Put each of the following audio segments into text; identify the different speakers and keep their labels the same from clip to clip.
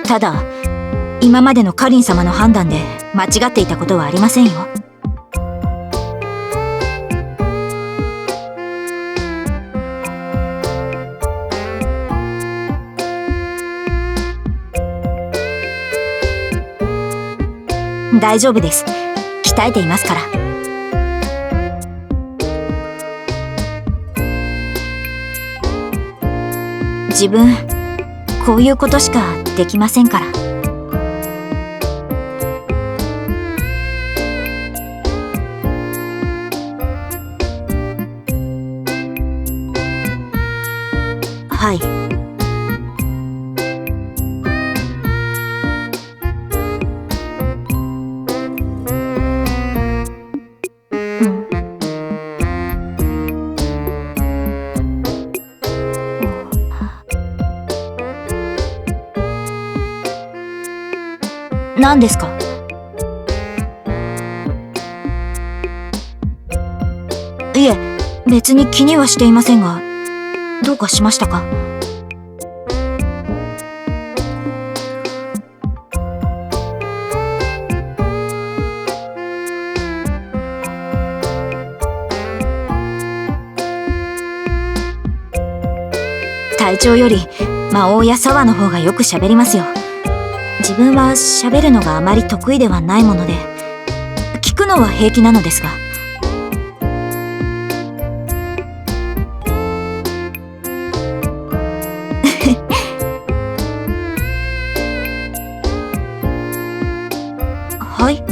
Speaker 1: ただ、今までのカリン様の判断で間違っていたことはありませんよ。大丈夫です。鍛えていますから。自分、こういうことしかできませんから。はい。何ですか？いえ、別に気にはしていませんが、どうかしましたか？隊長より魔王や沢の方がよく喋りますよ。自分は喋るのがあまり得意ではないもので、聞くのは平気なのですが。はい。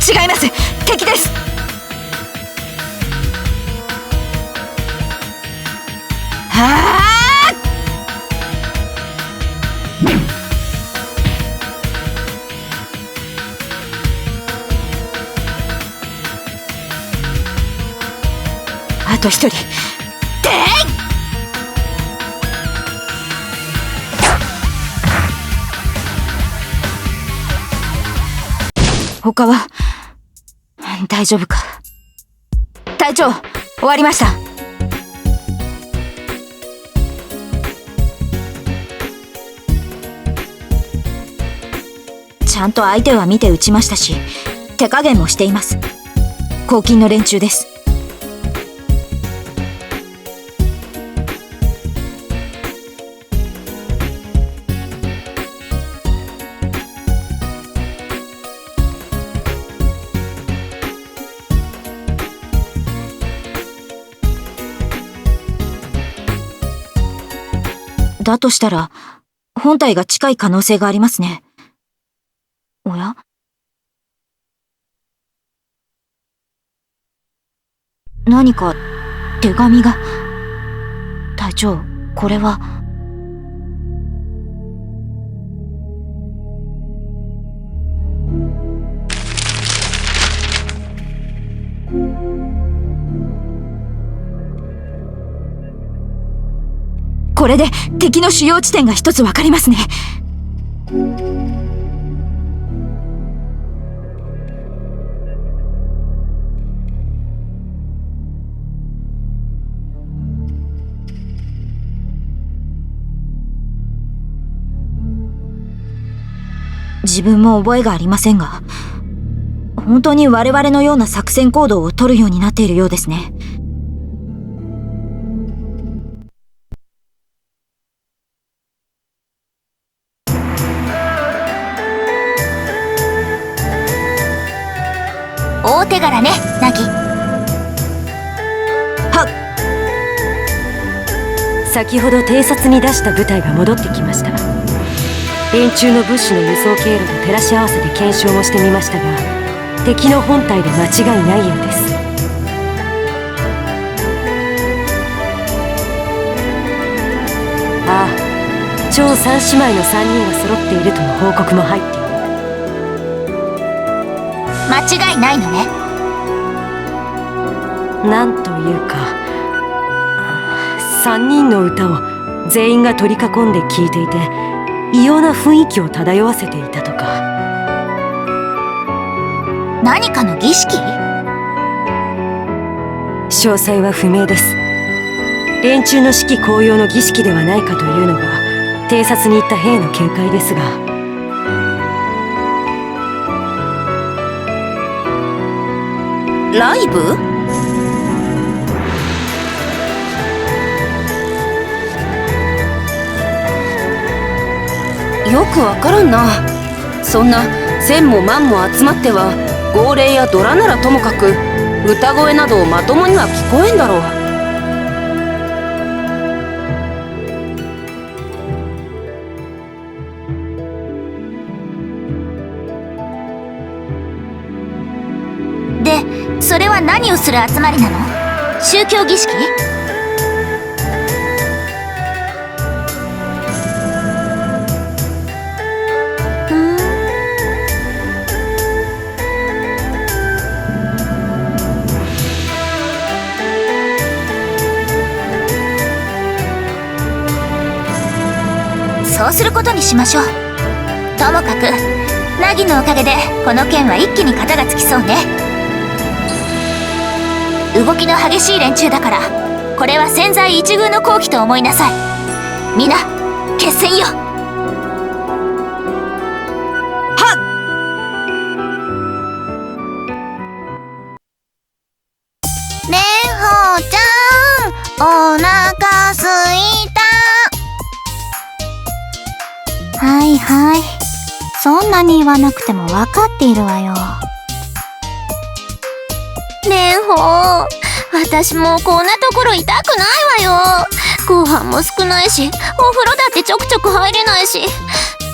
Speaker 1: 違います。敵です。はあ、あと一人。他は大丈夫か。隊長、終わりました。ちゃんと相手は見て撃ちましたし、手加減もしています。黄金の連中です。だとしたら、本体が近い可能性がありますね。おや？何か手紙が。隊長、これは。これで敵の主要地点が一つ分かりますね。自分も覚えがありませんが、本当に我々のような作戦行動を取るようになっているようですね。
Speaker 2: 大手柄ね、ナギ。
Speaker 1: は
Speaker 3: っ。先ほど偵察に出した部隊が戻ってきました。連中の物資の輸送経路と照らし合わせて検証もしてみましたが、敵の本体で間違いないようです。ああ、超三姉妹の3人が揃っているとの報告も入っている。
Speaker 2: 間違いないのね。
Speaker 3: なんというか、3人の歌を全員が取り囲んで聴いていて、異様な雰囲気を漂わせていたとか。
Speaker 2: 何かの儀式？
Speaker 3: 詳細は不明です。連中の士気高揚の儀式ではないかというのが偵察に行った兵の見解ですが。
Speaker 2: ライブ？
Speaker 4: よくわからんな。そんな千も万も集まっては号令やドラならともかく歌声などまともには聞こえんだろう。
Speaker 2: で、それは何をする集まりなの？宗教儀式？そうすることにしましょう。ともかくナギのおかげでこの件は一気に片がつきそうね。動きの激しい連中だから、これは千載一遇の好機と思いなさい。みんな決戦よ。蓮舫ちゃん、お腹すいた。はいはい、そんなに言わなくても分かっているわよ。蓮舫、私もうこんなところ痛くないわよ。ご飯も少ないし、お風呂だってちょくちょく入れないし、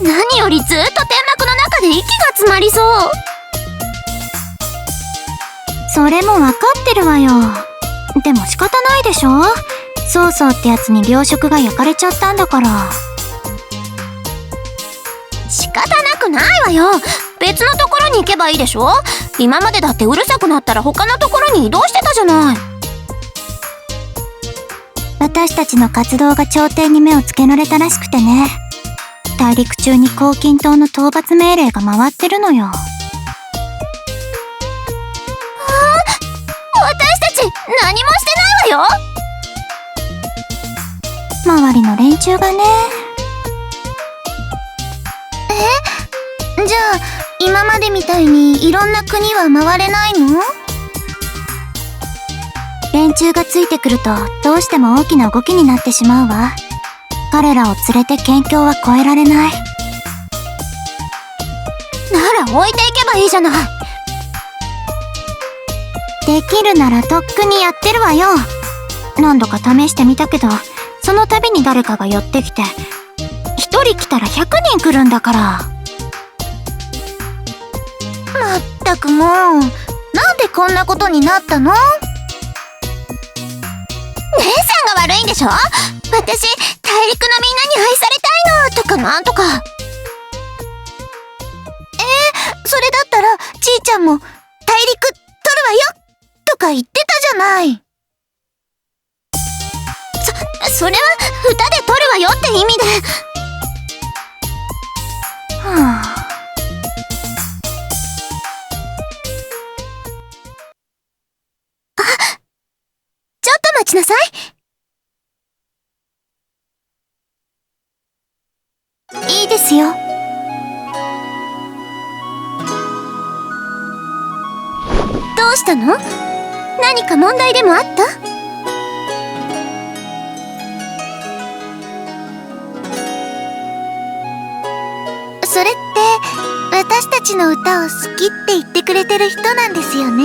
Speaker 2: 何よりずっと天幕の中で息が詰まりそう。それも分かってるわよ。でも仕方ないでしょ。曹操ってやつに糧食が焼かれちゃったんだから。仕方なくないわよ。別のところに行けばいいでしょ。今までだってうるさくなったら他のところに移動してたじゃない。私たちの活動が朝廷に目をつけられたらしくてね。大陸中に黄金島の討伐命令が回ってるのよ。私たち何もしてないわよ。周りの連中がね。じゃあ今までみたいにいろんな国は回れないの？連中がついてくるとどうしても大きな動きになってしまうわ。彼らを連れて県境は越えられない。なら置いていけばいいじゃない。できるならとっくにやってるわよ。何度か試してみたけど、その度に誰かが寄ってきて、一人来たら100人来るんだから。まったくもう、なんでこんなことになったの？姉さんが悪いんでしょ。私、大陸のみんなに愛されたいのとかなんとか。それだったらちーちゃんも大陸取るわよとか言ってたじゃない。それは歌で取るわよって意味で。はあ。ちょっと待ちなさい。いいですよ。どうしたの？何か問題でもあった？それって私たちの歌を好きって言ってくれてる人なんですよね。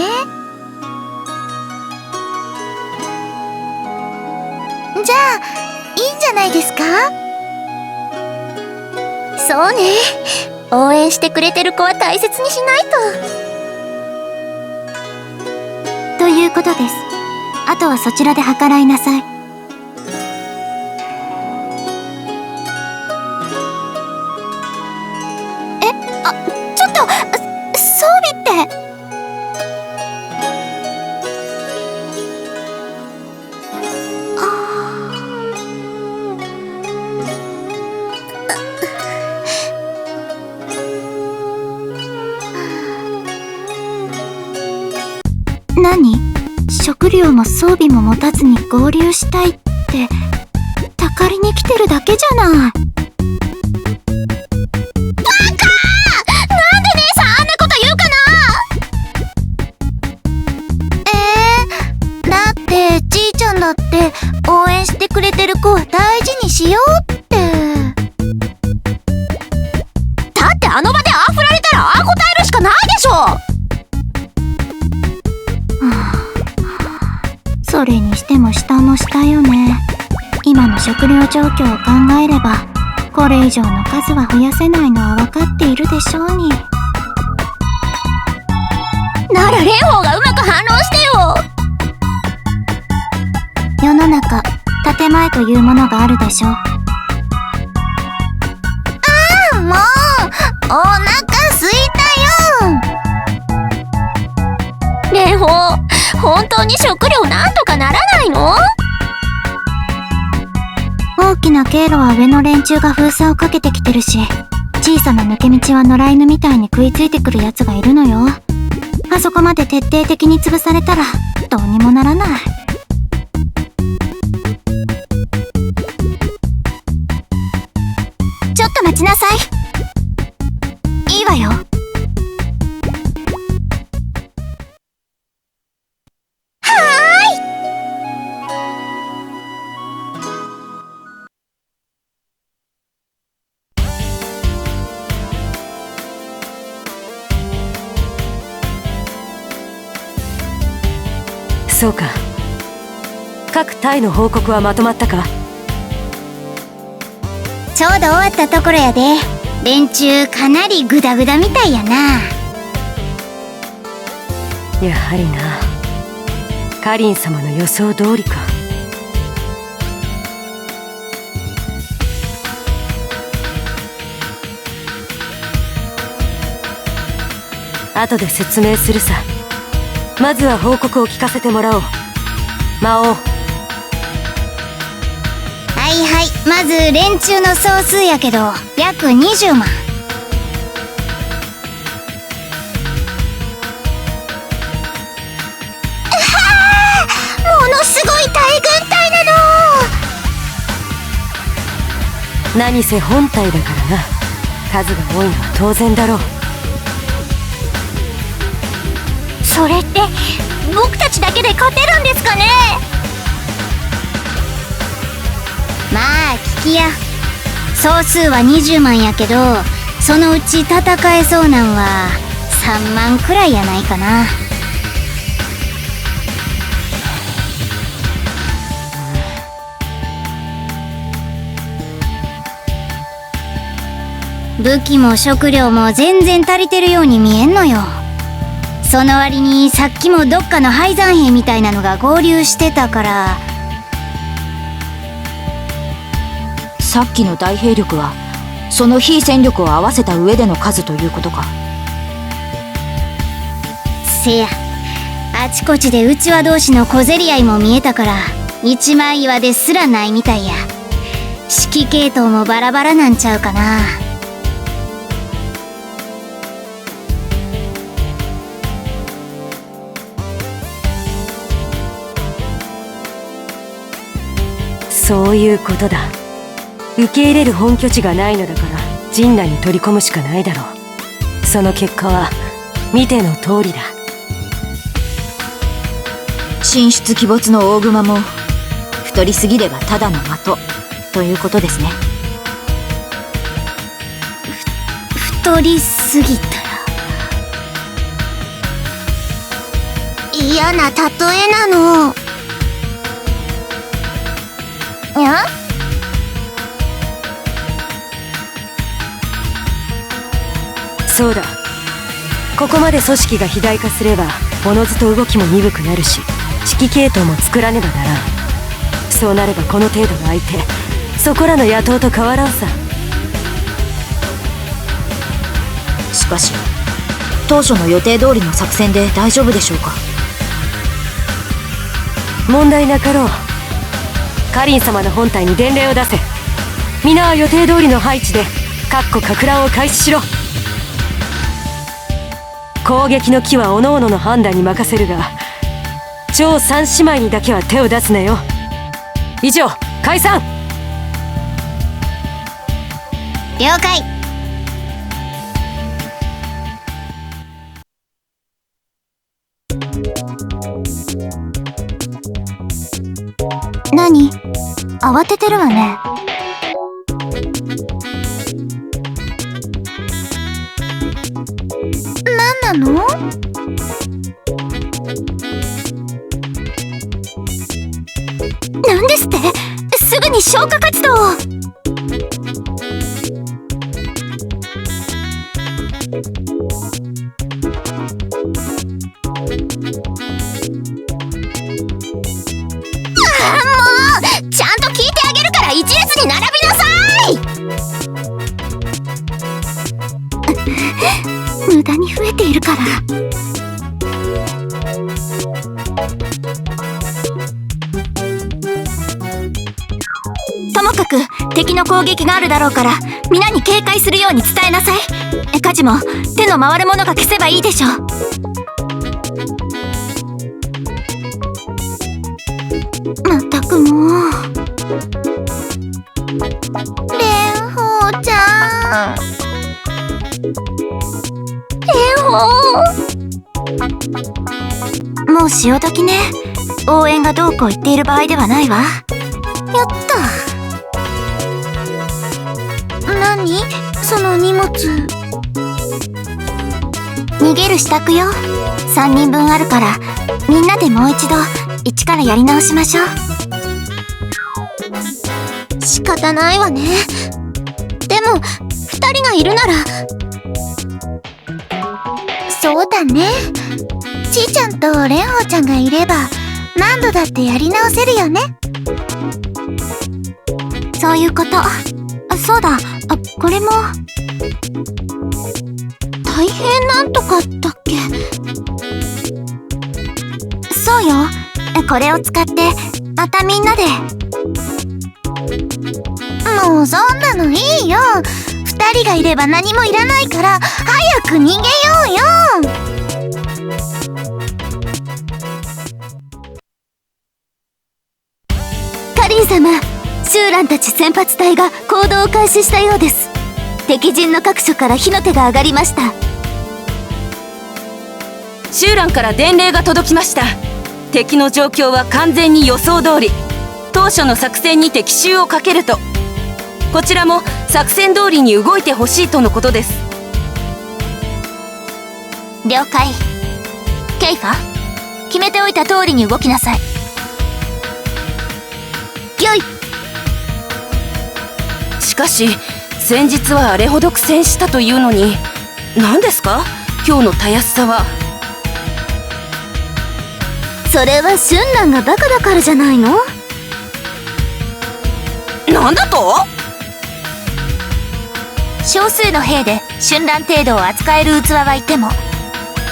Speaker 2: じゃあいいんじゃないですか？そうね。応援してくれてる子は大切にしないと。ということです。あとはそちらで計らいなさい。ちょっと、装備って。何？食料も装備も持たずに合流したいって、たかりに来てるだけじゃない。バカ！なんで姉さんあんなこと言うかな？だってじいちゃんだって応援してくれてる子は大事にしようって。だってあの場でああ振られたらああ答えるしかないでしょ。それにしても下も下よね。今の食料状況を考えればこれ以上の数は増やせないのは分かっているでしょうに。なら蓮舫がうまく反論してよ。世の中建前というものがあるでしょう。もうお腹すいたよ。蓮舫、本当に食料なんとかならないの？大きな経路は上の連中が封鎖をかけてきてるし、小さな抜け道は野良犬みたいに食いついてくるやつがいるのよ。あそこまで徹底的に潰されたらどうにもならない。ちょっと待ちなさい。いいわよ。
Speaker 3: そうか。各隊の報告はまとまったか？
Speaker 2: ちょうど終わったところやで。連中かなりグダグダみたいやな。
Speaker 3: やはりな。カリン様の予想通りか。後で説明するさ。まずは報告を聞かせてもらおう。魔王。
Speaker 2: はいはい、まず連中の総数やけど約20万。ものすごい大軍隊なの。
Speaker 3: 何せ本体だからな。数が多いのは当然だろう。
Speaker 2: それって僕たちだけで勝てるんですかね？まあ聞きや。総数は20万やけど、そのうち戦えそうなんは3万くらいやないかな。武器も食料も全然足りてるように見えんのよ。その割にさっきもどっかの廃山兵みたいなのが合流してたから。
Speaker 1: さっきの大兵力はその非戦力を合わせた上での数ということか。
Speaker 2: せや、あちこちで内輪同士の小競り合いも見えたから一枚岩ですらないみたいや。指揮系統もバラバラなんちゃうかな。
Speaker 3: そういうことだ。受け入れる本拠地がないのだから陣内に取り込むしかないだろう。その結果は見ての通りだ。
Speaker 1: 神出鬼没の大熊も太りすぎればただの的ということですね。
Speaker 2: 太りすぎたら嫌な例えなの。
Speaker 3: そうだ。ここまで組織が肥大化すればおのずと動きも鈍くなるし、指揮系統も作らねばならん。そうなればこの程度の相手、そこらの野党と変わらんさ。
Speaker 1: しかし当初の予定通りの作戦で大丈夫でしょうか？
Speaker 3: 問題なかろう。カリン様の本体に伝令を出せ。皆は予定通りの配置で各個か乱を開始しろ。攻撃の機は各々の判断に任せるが、超三姉妹にだけは手を出すなよ。以上、解散。
Speaker 2: 了解。何？慌ててるわね。何なの？なんですって？すぐに消火活動を。ちゃんと聞いてあげるから一列に並びなさい。無駄に増えているから。ともかく敵の攻撃があるだろうから皆に警戒するように伝えなさい。火事も手の回るものが消せばいいでしょう。まったくもう。蓮舫ちゃん。蓮舫。もう潮時ね。応援がどうこう言っている場合ではないわ。やった。何？その荷物。逃げる支度よ。3人分あるからみんなでもう一度一からやり直しましょう。仕方ないわね。でも2人がいるなら。そうだね。ちーちゃんと蓮舫ちゃんがいれば何度だってやり直せるよね。そういうこと。そうだ。これも大変なんとかだっけ。そうよ。これを使ってまたみんなで。もうそんなのいいよ。2人がいれば何もいらないから早く逃げようよ。カリン様、シューランたち先発隊が行動を開始したようです。敵陣の各所から火の手が上がりました。
Speaker 4: シューランから伝令が届きました。敵の状況は完全に予想通り。当初の作戦にて奇襲をかけると、こちらも作戦通りに動いてほしいとのことです。
Speaker 2: 了解。ケイファ、決めておいた通りに動きなさい。よい。
Speaker 4: しかし先日はあれほど苦戦したというのに、何ですか今日のたやすさは。
Speaker 2: それは春蘭がバカだからじゃないの？
Speaker 4: なんだと？
Speaker 2: 少数の兵で春蘭程度を扱える器はいても、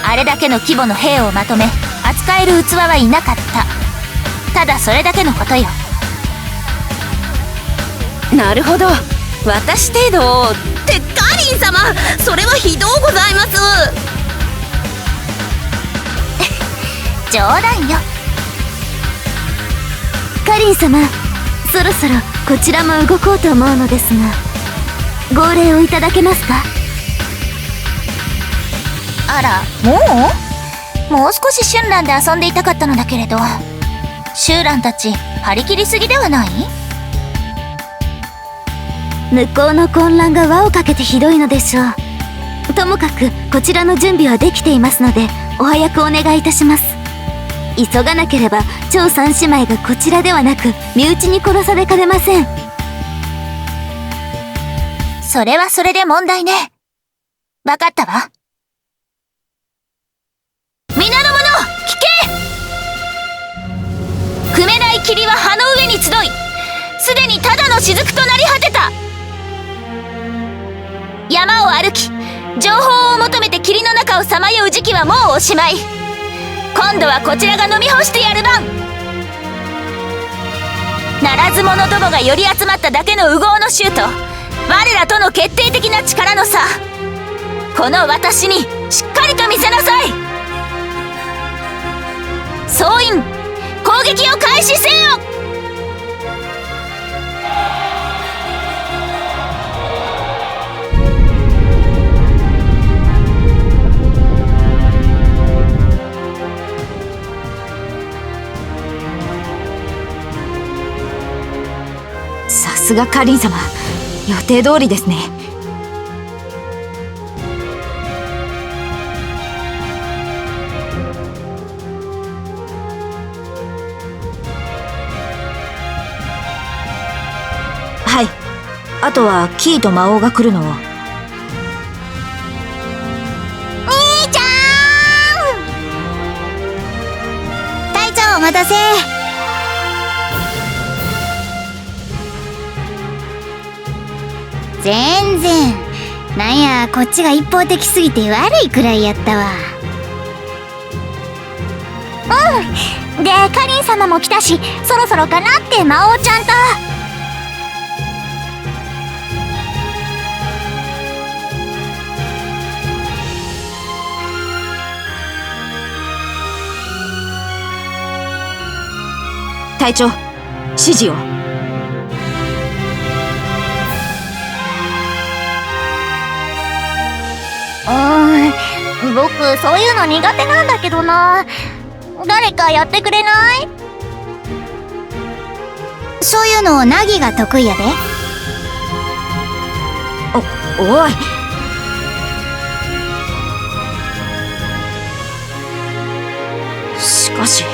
Speaker 2: あれだけの規模の兵をまとめ扱える器はいなかった。ただそれだけのことよ。
Speaker 4: なるほど、私程度ってカリン様、それはひどうございます。
Speaker 2: 冗談よ。カリン様、そろそろこちらも動こうと思うのですが、号令をいただけますか？あら、もう少し春蘭で遊んでいたかったのだけれど、秋蘭たち張り切りすぎではない？向こうの混乱が輪をかけてひどいのでしょう。ともかくこちらの準備はできていますので、お早くお願いいたします。急がなければ超三姉妹がこちらではなく身内に殺されかねません。それはそれで問題ね。わかったわ。皆の者、聞け！組めない霧は葉の上に集い、すでにただの雫となり果てた。山を歩き、情報を求めて霧の中をさまよう時期はもうおしまい。今度はこちらが飲み干してやる番。ならず者どもが寄り集まっただけの烏合の衆と、我らとの決定的な力の差、この私にしっかりと見せなさい。総員、攻撃を開始せよ。
Speaker 1: さすがカリン様、予定通りですね。はい、あとはキーと魔王が来るのを。
Speaker 2: 兄ちゃん！隊長お待たせ。全然。なんや、こっちが一方的すぎて悪いくらいやったわ。うん。で、カリン様も来たし、そろそろかなって魔王ちゃんと。
Speaker 1: 隊長、指示を。
Speaker 2: 僕そういうの苦手なんだけどな。誰かやってくれない？そういうのナギが得意やで。
Speaker 1: おい。しかし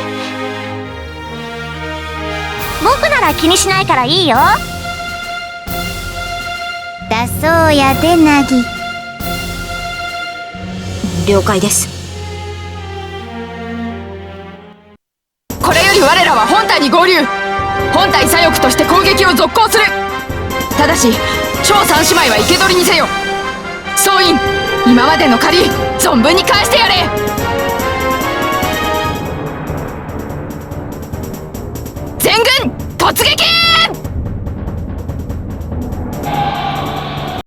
Speaker 2: 僕なら気にしないからいいよ。だそうやでナギ。
Speaker 1: 了解です。
Speaker 5: これより我らは本隊に合流。本隊左翼として攻撃を続行する。ただし超三姉妹は生け捕りにせよ。総員、今までの借り存分に返してやれ。全軍突撃！